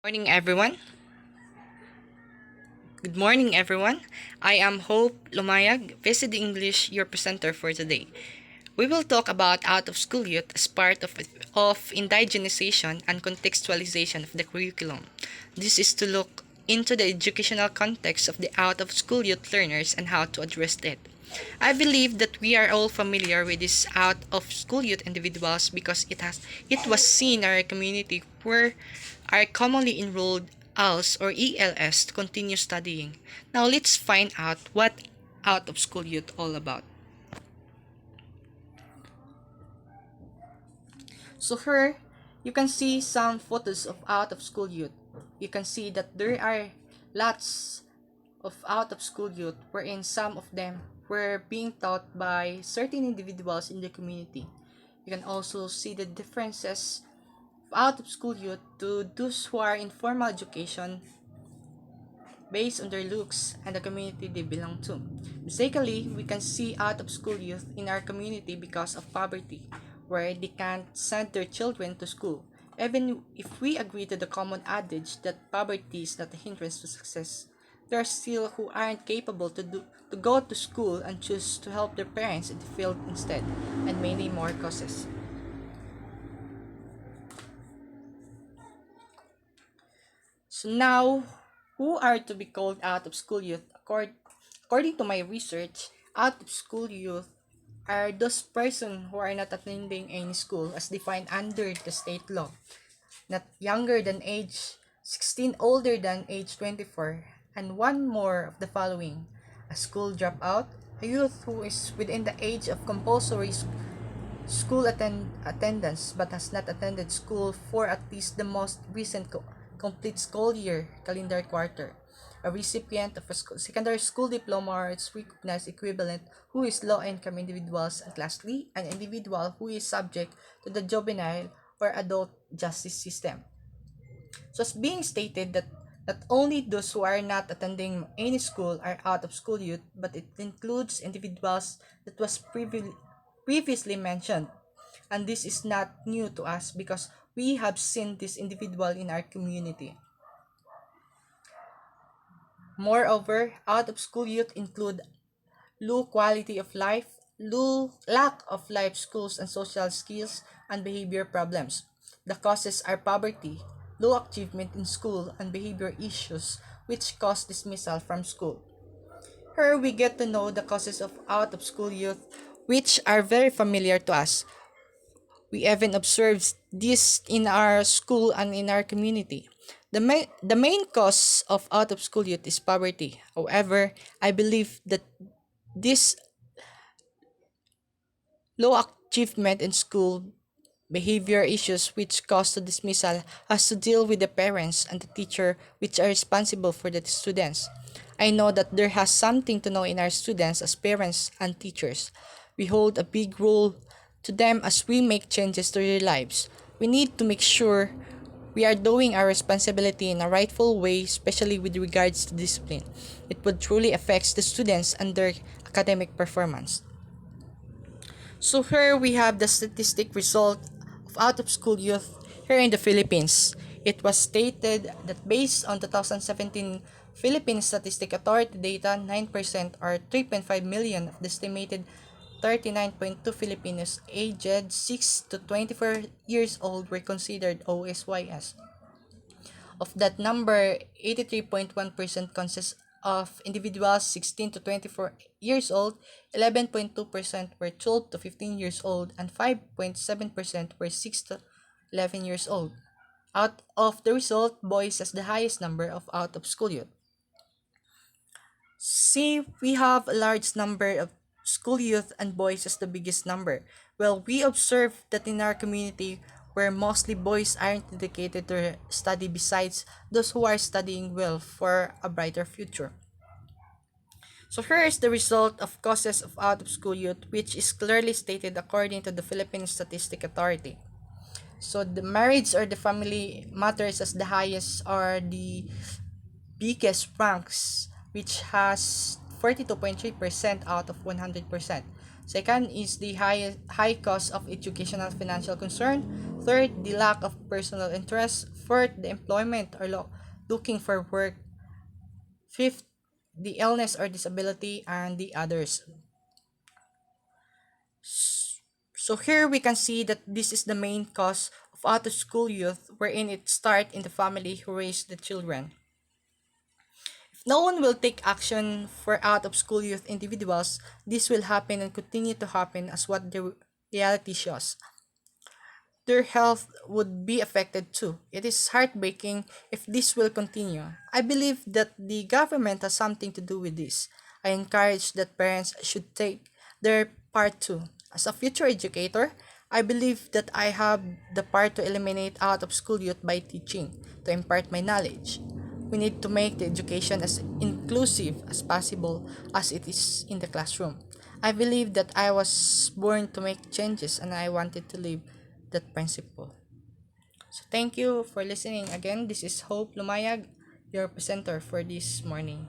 Morning, everyone. Good morning, everyone. I am Hope Lumayag, Visit English, your presenter for today. We will talk about out of school youth as part of indigenization and contextualization of the curriculum. This is to look into the educational context of the out of school youth learners and how to address it. I believe that we are all familiar with this out of school youth individuals because it was seen in our community where are commonly enrolled ALS or ELS to continue studying. Now let's find out what out of school youth all about. So here, you can see some photos of out of school youth. You can see that there are lots of out of school youth wherein some of them were being taught by certain individuals in the community. You can also see the differences of out of school youth to those who are in formal education based on their looks and the community they belong to. Mistakenly, we can see out of school youth in our community because of poverty, where they can't send their children to school. Even if we agree to the common adage that poverty is not a hindrance to success, there are still who aren't capable to go to school and choose to help their parents in the field instead, and many more causes. So now, who are to be called out of school youth? According to my research, out of school youth are those persons who are not attending any school as defined under the state law, not younger than age 16, older than age 24, and one more of the following: a school dropout, a youth who is within the age of compulsory school attendance but has not attended school for at least the most recent complete school year calendar quarter, a recipient of a secondary school diploma or its recognized equivalent who is low-income individuals, and lastly, an individual who is subject to the juvenile or adult justice system. So as being stated that not only those who are not attending any school are out of school youth, but it includes individuals that was previously mentioned. And this is not new to us because we have seen this individual in our community. Moreover, out of school youth include low quality of life, low lack of life skills and social skills, and behavior problems. The causes are poverty, low achievement in school, and behavior issues which cause dismissal from school. Here we get to know the causes of out of school youth, which are very familiar to us. We even observe this in our school and in our community. The main cause of out of school youth is poverty. However, I believe that this low achievement in school, behavior issues which cause the dismissal has to deal with the parents and the teacher which are responsible for the students. I know that there has something to know in our students as parents and teachers. We hold a big role to them as we make changes to their lives. We need to make sure we are doing our responsibility in a rightful way, especially with regards to discipline. It would truly affect the students and their academic performance. So here we have the statistic result of out of school youth here in the Philippines. It was stated that based on 2017 Philippine Statistic Authority data, 9% or 3.5 million of the estimated 39.2 Filipinos aged 6 to 24 years old were considered OSYS. Of that number, 83.1% consists of individuals 16 to 24 years old, 11.2% were 12 to 15 years old, and 5.7% were 6 to 11 years old. Out of the result, boys has the highest number of out of school youth. See, we have a large number of school youth and boys as the biggest number. Well, we observe that in our community, where mostly boys aren't dedicated to study besides those who are studying well for a brighter future. So here is the result of causes of out of school youth, which is clearly stated according to the Philippine Statistic Authority. So the marriage or the family matters as the highest or the biggest ranks, which has 42.3% out of 100%. Second is the high cost of educational financial concern. Third, the lack of personal interest. Fourth, the employment or looking for work. Fifth, the illness or disability, and the others. So here we can see that this is the main cause of out of school youth, wherein it start in the family who raise the children. If no one will take action for out of school youth individuals, this will happen and continue to happen as what the reality shows. Their health would be affected too. It is heartbreaking if this will continue. I believe that the government has something to do with this. I encourage that parents should take their part too. As a future educator, I believe that I have the part to eliminate out of school youth by teaching, to impart my knowledge. We need to make the education as inclusive as possible as it is in the classroom. I believe that I was born to make changes and I wanted to live that principle. So thank you for listening again. This is Hope Lumayag, your presenter for this morning.